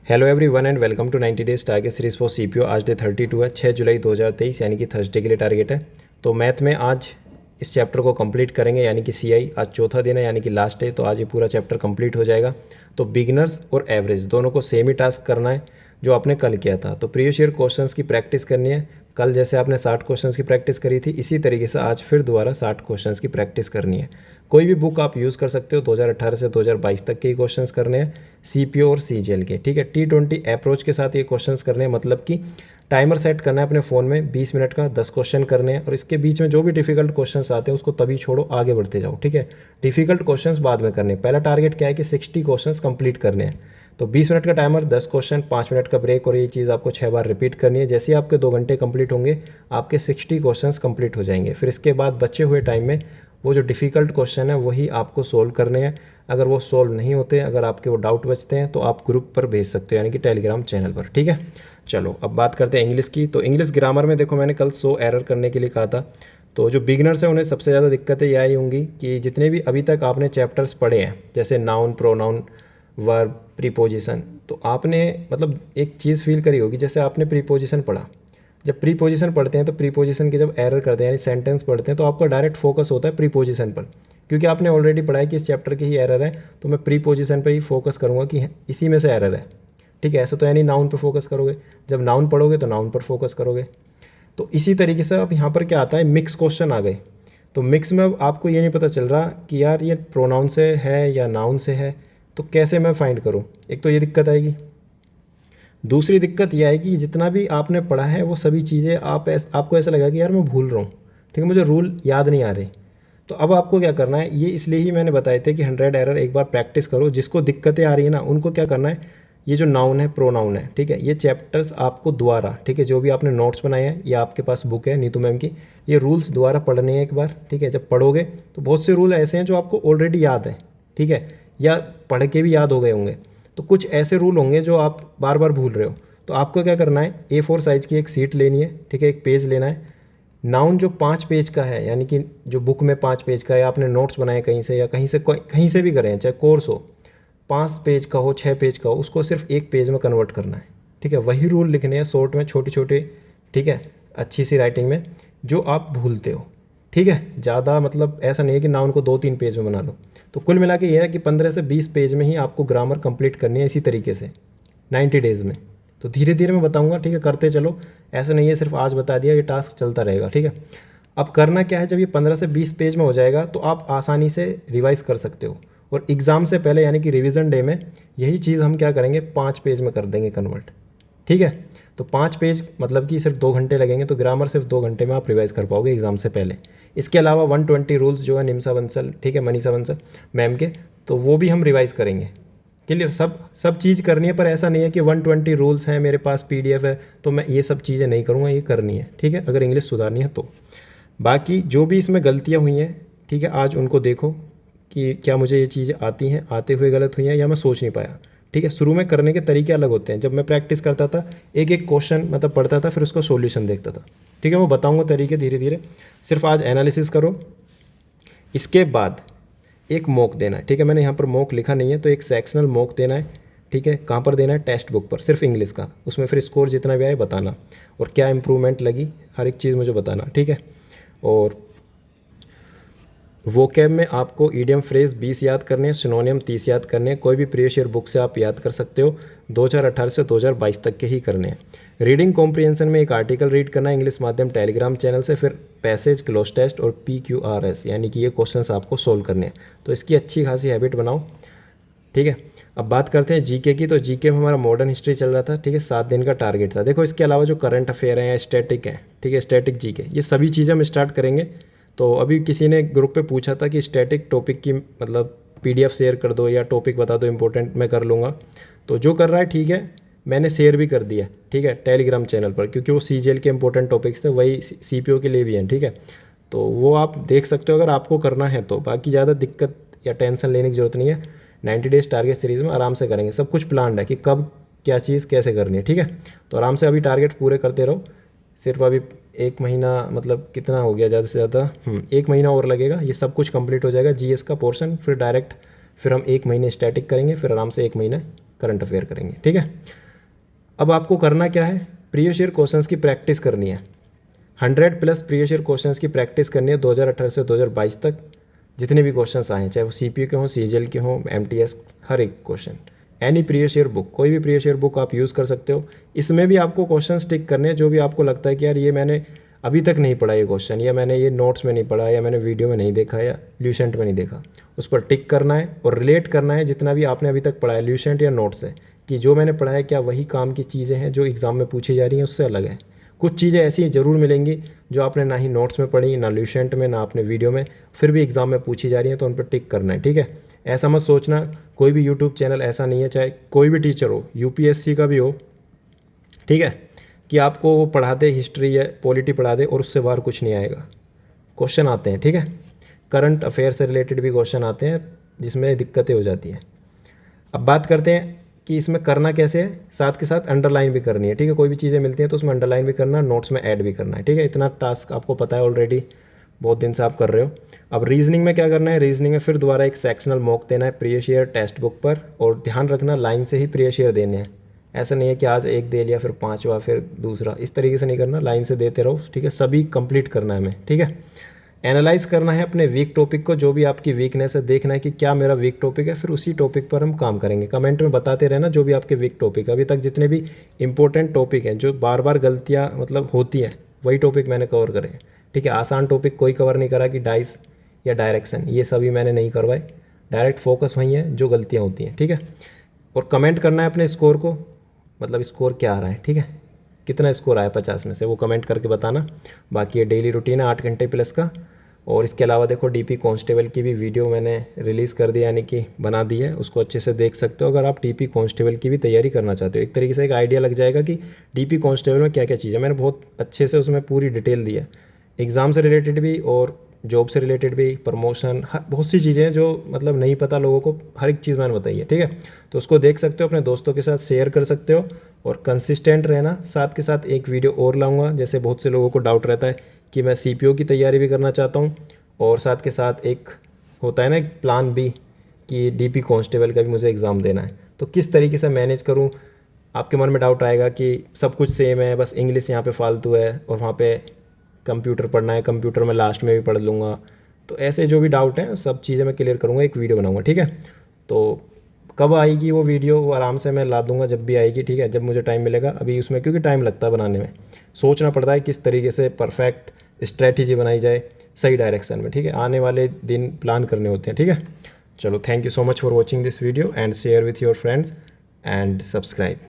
Hello everyone and welcome to 90 days target series for CPO. आज day 32 है, 6 जुलाई 2023 यानी कि थर्सडे के लिए टारगेट है। तो मैथ में आज इस चैप्टर को कंप्लीट करेंगे यानी कि सीआई। आज चौथा दिन है यानी कि लास्ट है, तो आज ये पूरा चैप्टर कंप्लीट हो जाएगा। तो बिगिनर्स और एवरेज दोनों को सेम ही टास्क करना है जो आपने कल किया था। तो प्रीवियस ईयर क्वेश्चंस की प्रैक्टिस करनी है। कल जैसे आपने 60 क्वेश्चंस की प्रैक्टिस करी थी, इसी तरीके से आज फिर दोबारा 60 क्वेश्चंस की प्रैक्टिस करनी है। कोई भी बुक आप यूज़ कर सकते हो, 2018 से 2022 तक के ही क्वेश्चंस करने हैं, सीपीओ और सीजीएल के। ठीक है, T20 अप्रोच के साथ ये क्वेश्चंस करने हैं, मतलब कि टाइमर सेट करना है अपने फ़ोन में 20 मिनट का, 10 क्वेश्चन करने हैं और इसके बीच में जो भी डिफिकल्ट क्वेश्चंस आते हैं उसको तभी छोड़ो, आगे बढ़ते जाओ। ठीक है, डिफिकल्ट क्वेश्चंस बाद में करने। पहला टारगेट क्या है कि 60 क्वेश्चंस कंप्लीट करने हैं। तो 20 मिनट का टाइमर, 10 क्वेश्चन, 5 मिनट का ब्रेक, और ये चीज़ आपको 6 बार रिपीट करनी है। जैसे ही आपके 2 घंटे कंप्लीट होंगे, आपके 60 क्वेश्चंस कंप्लीट हो जाएंगे। फिर इसके बाद बचे हुए टाइम में वो जो डिफ़िकल्ट क्वेश्चन है वही आपको सोल्व करने हैं। अगर वो सोल्व नहीं होते, अगर आपके वो डाउट बचते हैं, तो आप ग्रुप पर भेज सकते हो, यानी कि टेलीग्राम चैनल पर। ठीक है, चलो अब बात करते हैं इंग्लिश की। तो इंग्लिश ग्रामर में देखो, मैंने कल 100 एरर करने के लिए कहा था। तो जो बिगनर्स हैं उन्हें सबसे ज़्यादा दिक्कतें ये आई होंगी कि जितने भी अभी तक आपने चैप्टर्स पढ़े हैं, जैसे नाउन, प्रोनाउन, वर्ब, प्रीपोजिशन, तो आपने मतलब एक चीज़ फील करी होगी, जैसे आपने प्रीपोजिशन पढ़ा। जब प्रीपोजिशन पढ़ते हैं तो प्रीपोजिशन के जब एरर करते हैं यानी सेंटेंस पढ़ते हैं, तो आपका डायरेक्ट फोकस होता है प्रीपोजिशन पर, क्योंकि आपने ऑलरेडी पढ़ा है कि इस चैप्टर की ही एरर है, तो मैं प्रीपोजिशन पर ही फोकस करूँगा कि इसी में से एरर है। ठीक है, ऐसा तो यानी नाउन पर फोकस करोगे, जब नाउन पढ़ोगे तो नाउन पर फोकस करोगे। तो इसी तरीके से अब यहाँ पर क्या आता है, मिक्स क्वेश्चन आ गए। तो मिक्स में अब आपको ये नहीं पता चल रहा कि यार ये प्रोनाउन से है या नाउन से है, तो कैसे मैं फाइंड करूँ। एक तो ये दिक्कत आएगी। दूसरी दिक्कत यह है कि जितना भी आपने पढ़ा है वो सभी चीज़ें आपको ऐसा लगा कि यार मैं भूल रहा हूँ। ठीक है, मुझे रूल याद नहीं आ रहे। तो अब आपको क्या करना है, ये इसलिए ही मैंने बताए थे कि 100 एरर एक बार प्रैक्टिस करो। जिसको दिक्कतें आ रही है ना, उनको क्या करना है, ये जो नाउन है, प्रोनाउन है, ठीक है, ये चैप्टर्स आपको दोबारा, ठीक है, जो भी आपने नोट्स बनाए हैं या आपके पास बुक है नीतू मैम की, ये रूल्स दोबारा पढ़ने हैं एक बार। ठीक है, जब पढ़ोगे तो बहुत से रूल ऐसे हैं जो आपको ऑलरेडी याद है, ठीक है, या पढ़ के भी याद हो गए होंगे। तो कुछ ऐसे रूल होंगे जो आप बार बार भूल रहे हो। तो आपको क्या करना है, A4 साइज़ की एक सीट लेनी है, ठीक है, एक पेज लेना है। नाउन जो 5 पेज का है, यानी कि जो बुक में 5 पेज का है, आपने नोट्स बनाए कहीं से या कहीं से भी करें, चाहे कोर्स हो, 5 पेज का हो, 6 पेज का हो, उसको सिर्फ एक पेज में कन्वर्ट करना है। ठीक है, वही रूल लिखने हैं शॉर्ट में, छोटे छोटे, ठीक है, अच्छी सी राइटिंग में, जो आप भूलते हो। ठीक है, ज़्यादा मतलब ऐसा नहीं है कि नाउन को 2-3 पेज में बना लो। तो कुल मिला के यह है कि 15 से 20 पेज में ही आपको ग्रामर कंप्लीट करनी है, इसी तरीके से 90 डेज़ में। तो धीरे धीरे मैं बताऊंगा, ठीक है, करते चलो। ऐसा नहीं है सिर्फ आज बता दिया, ये टास्क चलता रहेगा। ठीक है, अब करना क्या है, जब ये 15 से 20 पेज में हो जाएगा तो आप आसानी से रिवाइज़ कर सकते हो। और एग्ज़ाम से पहले यानी कि रिवीजन डे में यही चीज़ हम क्या करेंगे, 5 पेज में कर देंगे कन्वर्ट। ठीक है, तो 5 पेज मतलब कि सिर्फ 2 घंटे लगेंगे, तो ग्रामर सिर्फ 2 घंटे में आप रिवाइज़ कर पाओगे एग्ज़ाम से पहले। इसके अलावा 120 रूल्स जो है निम्सा बंसल, ठीक है, मनीषा बंसल मैम के, तो वो भी हम रिवाइज़ करेंगे। क्लियर, सब चीज़ करनी है, पर ऐसा नहीं है कि 120 रूल्स हैं मेरे पास, PDF है, तो मैं ये सब चीज़ें नहीं करूँगा, ये करनी है। ठीक है, अगर इंग्लिश सुधारनी है तो। बाकी जो भी इसमें गलतियाँ हुई हैं, ठीक है, आज उनको देखो कि क्या मुझे ये चीज़ें आती हैं, आते हुए गलत हुई हैं, या मैं सोच नहीं पाया। ठीक है, शुरू में करने के तरीके अलग होते हैं। जब मैं प्रैक्टिस करता था, एक एक क्वेश्चन मतलब पढ़ता था, फिर उसका सॉल्यूशन देखता था। ठीक है, वो बताऊँगा तरीके धीरे धीरे। सिर्फ आज एनालिसिस करो, इसके बाद एक मॉक देना है। ठीक है, मैंने यहाँ पर मॉक लिखा नहीं है, तो एक सेक्शनल मॉक देना है। ठीक है, कहाँ पर देना है, टेक्स्ट बुक पर, सिर्फ इंग्लिश का। उसमें फिर स्कोर जितना भी आए बताना, और क्या इंप्रूवमेंट लगी, हर एक चीज़ मुझे बताना। ठीक है, और वोकैब में आपको ईडियम फ्रेज 20 याद करने हैं, सिनोनियम 30 याद करने हैं। कोई भी प्रीवियस ईयर बुक से आप याद कर सकते हो, 2018 से 2022 तक के ही करने हैं। रीडिंग कॉम्प्रिहेंशन में एक आर्टिकल रीड करना है इंग्लिश माध्यम टेलीग्राम चैनल से, फिर पैसेज, क्लोज टेस्ट और PQRS, यानी कि ये क्वेश्चंस आपको सोल्व करने हैं। तो इसकी अच्छी खासी हैबिट बनाओ। ठीक है, अब बात करते हैं GK की। तो GK में हमारा मॉडर्न हिस्ट्री चल रहा था। ठीक है, 7 दिन का टारगेट था। देखो, इसके अलावा जो करंट अफेयर हैं या स्टैटिक है, ठीक है, स्टैटिक GK, ये सभी चीज़ें हम स्टार्ट करेंगे। तो अभी किसी ने ग्रुप पे पूछा था कि स्टैटिक टॉपिक की मतलब PDF शेयर कर दो या टॉपिक बता दो इंपॉर्टेंट, मैं कर लूँगा। तो जो कर रहा है, ठीक है, मैंने शेयर भी कर दिया, ठीक है, टेलीग्राम चैनल पर, क्योंकि वो CGL के इंपॉर्टेंट टॉपिक्स थे, वही CPO के लिए भी हैं। ठीक है, तो वो आप देख सकते हो अगर आपको करना है तो। बाकी ज़्यादा दिक्कत या टेंशन लेने की ज़रूरत नहीं है। 90 डेज़ टारगेट सीरीज़ में आराम से करेंगे, सब कुछ प्लान है कि कब क्या चीज़ कैसे करनी है। ठीक है, तो आराम से अभी टारगेट पूरे करते रहो। सिर्फ अभी 1 महीना मतलब कितना हो गया, ज़्यादा से ज़्यादा 1 महीना और लगेगा, ये सब कुछ कंप्लीट हो जाएगा GS का पोर्शन। फिर डायरेक्ट फिर हम 1 महीने स्टैटिक करेंगे, फिर आराम से 1 महीना करंट अफेयर करेंगे, ठीक है। अब आपको करना क्या है, प्रीवियस ईयर क्वेश्चंस की प्रैक्टिस करनी है। 100+ प्रीवियस ईयर क्वेश्चंस की प्रैक्टिस करनी है 2018 से 2022 तक, जितने भी क्वेश्चंस आए हैं, चाहे वो सीपीयू के हों, सीजीएल के हों, एमटीएस, हर एक question, any previous year book, कोई भी प्रीवियस ईयर बुक आप यूज़ कर सकते हो। इसमें भी आपको क्वेश्चन टिक करने हैं जो भी आपको लगता है कि यार ये मैंने अभी तक नहीं पढ़ा ये क्वेश्चन, या मैंने ये नोट्स में नहीं पढ़ा, या मैंने वीडियो में नहीं देखा, या ल्यूसेंट में नहीं देखा, उस पर टिक करना है और रिलेट करना है जितना भी आपने अभी तक पढ़ा है ल्यूसेंट या नोट्स से, कि जो मैंने पढ़ा है क्या वही काम की चीज़ें हैं जो एग्ज़ाम में पूछी जा रही हैं उससे अलग है। कुछ चीज़ें ऐसी ज़रूर मिलेंगी जो आपने ना ही नोट्स में पढ़ी, ना ल्यूसेंट में, ना आपने वीडियो में, फिर भी एग्ज़ाम में पूछी जा रही हैं, तो उन पर टिक करना है, ठीक है। ऐसा मत सोचना, कोई भी यूट्यूब चैनल ऐसा नहीं है, चाहे कोई भी टीचर हो, यूपीएससी का भी हो, ठीक है, कि आपको वो पढ़ा दे हिस्ट्री या पॉलिटी पढ़ा दे और उससे बाहर कुछ नहीं आएगा। क्वेश्चन आते हैं, ठीक है, करंट अफेयर से रिलेटेड भी क्वेश्चन आते हैं जिसमें दिक्कतें हो जाती हैं। अब बात करते हैं कि इसमें करना कैसे है, साथ के साथ अंडरलाइन भी करनी है, ठीक है। कोई भी चीज़ें मिलती हैं तो उसमें अंडरलाइन भी करना, नोट्स में ऐड भी करना है, ठीक है। इतना टास्क आपको पता है ऑलरेडी, बहुत दिन से आप कर रहे हो। अब रीजनिंग में क्या करना है, रीजनिंग में फिर दोबारा एक सेक्शनल मॉक देना है प्रीवियस ईयर टेक्स्ट बुक पर, और ध्यान रखना लाइन से ही प्रीवियस ईयर देने हैं। ऐसा नहीं है कि आज एक दे लिया फिर पांचवा फिर दूसरा, इस तरीके से नहीं करना, लाइन से देते रहो, ठीक है। सभी कंप्लीट करना है हमें, ठीक है। एनालाइज करना है अपने वीक टॉपिक को, जो भी आपकी वीकनेस है देखना है कि क्या मेरा वीक टॉपिक है, फिर उसी टॉपिक पर हम काम करेंगे। कमेंट में बताते रहना जो भी आपके वीक टॉपिक है। अभी तक जितने भी इंपॉर्टेंट टॉपिक हैं जो बार बार गलतियाँ मतलब होती हैं, वही टॉपिक मैंने कवर करे हैं, ठीक है। आसान टॉपिक कोई कवर नहीं करा कि डाइस या डायरेक्शन, ये सभी मैंने नहीं करवाए। डायरेक्ट फोकस वही है जो गलतियाँ होती हैं, ठीक है। और कमेंट करना है अपने स्कोर को, मतलब स्कोर क्या आ रहा है, ठीक है, कितना स्कोर आया 50 में से, वो कमेंट करके बताना। बाकी ये डेली रूटीन है 8 घंटे प्लस का। और इसके अलावा देखो डीपी कांस्टेबल की भी वीडियो मैंने रिलीज़ कर दी, यानी कि बना दी है, उसको अच्छे से देख सकते हो अगर आप डीपी कांस्टेबल की भी तैयारी करना चाहते हो। एक तरीके से एक आइडिया लग जाएगा कि डीपी कांस्टेबल में क्या क्या चीज़ है, मैंने बहुत अच्छे से उसमें पूरी डिटेल दी है, एग्ज़ाम से रिलेटेड भी और जॉब से रिलेटेड भी, प्रमोशन, बहुत सी चीज़ें हैं जो मतलब नहीं पता लोगों को, हर एक चीज़ मैंने बताई है, ठीक है। तो उसको देख सकते हो, अपने दोस्तों के साथ शेयर कर सकते हो, और कंसिस्टेंट रहना। साथ के साथ एक वीडियो और लाऊंगा, जैसे बहुत से लोगों को डाउट रहता है कि मैं सीपीओ की तैयारी भी करना चाहता हूँ, और साथ के साथ एक होता है ना एक प्लान बी कि डीपी कांस्टेबल का भी मुझे एग्ज़ाम देना है, तो किस तरीके से मैनेज करूँ। आपके मन में डाउट आएगा कि सब कुछ सेम है, बस इंग्लिश यहाँ पे फालतू है और वहाँ पे कंप्यूटर पढ़ना है, कंप्यूटर में लास्ट में भी पढ़ लूँगा। तो ऐसे जो भी डाउट हैं सब चीज़ें मैं क्लियर करूँगा, एक वीडियो बनाऊँगा, ठीक है। तो कब आएगी वो वीडियो, वो आराम से मैं ला दूंगा जब भी आएगी, ठीक है, जब मुझे टाइम मिलेगा। अभी उसमें क्योंकि टाइम लगता है बनाने में, सोचना पड़ता है किस तरीके से परफेक्ट स्ट्रेटजी बनाई जाए सही डायरेक्शन में, ठीक है। आने वाले दिन प्लान करने होते हैं, ठीक है। चलो, thank you so much for watching this video and share with your friends and subscribe.